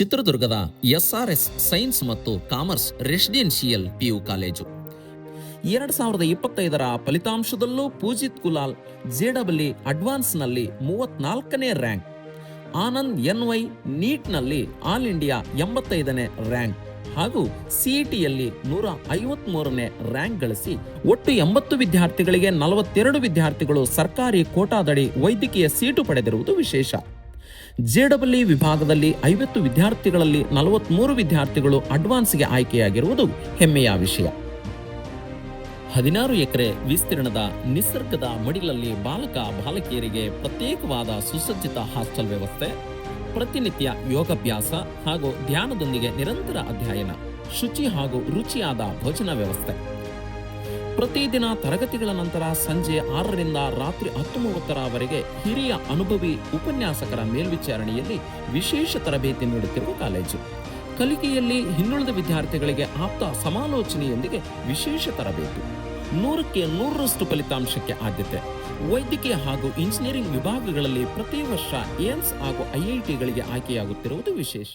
ಚಿತ್ರದುರ್ಗದ SRS science ಮತ್ತು commerce residential PU college 2025ರ ಫಲಿತಾಂಶದಲ್ಲೂ ಪೂಜಿತ್ ಕುಲಾಲ್ JEE ಅಡ್ವಾನ್ಸ್ನಲ್ಲಿ 34ನೇ ರ್ಯಾಂಕ್, ಆನಂದ್ NY ನೀಟ್ನಲ್ಲಿ ಆಲ್ ಇಂಡಿಯಾ 85ನೇ ರ್ಯಾಂಕ್ ಹಾಗೂ CETಯಲ್ಲಿ 153ನೇ ರ್ಯಾಂಕ್ ಗಳಿಸಿ ಒಟ್ಟು 80 ವಿದ್ಯಾರ್ಥಿಗಳಿಗೆ 42 ವಿದ್ಯಾರ್ಥಿಗಳು ಸರ್ಕಾರಿ ಕೋಟಾದಡಿ ವೈದ್ಯಕೀಯ ಸೀಟು ಪಡೆದಿರುವುದು ವಿಶೇಷ. JEE ವಿಭಾಗದಲ್ಲಿ 50 ವಿದ್ಯಾರ್ಥಿಗಳಲ್ಲಿ 43 ವಿದ್ಯಾರ್ಥಿಗಳು ಅಡ್ವಾನ್ಸ್ಗೆ ಆಯ್ಕೆಯಾಗಿರುವುದು ಹೆಮ್ಮೆಯ ವಿಷಯ. 16 ಎಕರೆ ವಿಸ್ತೀರ್ಣದ ನಿಸರ್ಗದ ಮಡಿಲಲ್ಲಿ ಬಾಲಕ ಬಾಲಕಿಯರಿಗೆ ಪ್ರತ್ಯೇಕವಾದ ಸುಸಜ್ಜಿತ ಹಾಸ್ಟೆಲ್ ವ್ಯವಸ್ಥೆ, ಪ್ರತಿನಿತ್ಯ ಯೋಗಾಭ್ಯಾಸ ಹಾಗೂ ಧ್ಯಾನದೊಂದಿಗೆ ನಿರಂತರ ಅಧ್ಯಯನ, ಶುಚಿ ಹಾಗೂ ರುಚಿಯಾದ ಭೋಜನ ವ್ಯವಸ್ಥೆ. ಪ್ರತಿದಿನ ತರಗತಿಗಳ ನಂತರ ಸಂಜೆ 6ರಿಂದ ರಾತ್ರಿ 10:30ರವರೆಗೆ ಹಿರಿಯ ಅನುಭವಿ ಉಪನ್ಯಾಸಕರ ಮೇಲ್ವಿಚಾರಣೆಯಲ್ಲಿ ವಿಶೇಷ ತರಬೇತಿ ನೀಡುತ್ತಿರುವ ಕಾಲೇಜು. ಕಲಿಕೆಯಲ್ಲಿ ಹಿಂದುಳಿದ ವಿದ್ಯಾರ್ಥಿಗಳಿಗೆ ಆಪ್ತ ಸಮಾಲೋಚನೆಯೊಂದಿಗೆ ವಿಶೇಷ ತರಬೇತಿ, 100ಕ್ಕೆ 100ರಷ್ಟು ಫಲಿತಾಂಶಕ್ಕೆ ಆದ್ಯತೆ. ವೈದ್ಯಕೀಯ ಹಾಗೂ ಇಂಜಿನಿಯರಿಂಗ್ ವಿಭಾಗಗಳಲ್ಲಿ ಪ್ರತಿ ವರ್ಷ ಏಮ್ಸ್ ಹಾಗೂ IITಗಳಿಗೆ ಆಯ್ಕೆಯಾಗುತ್ತಿರುವುದು ವಿಶೇಷ.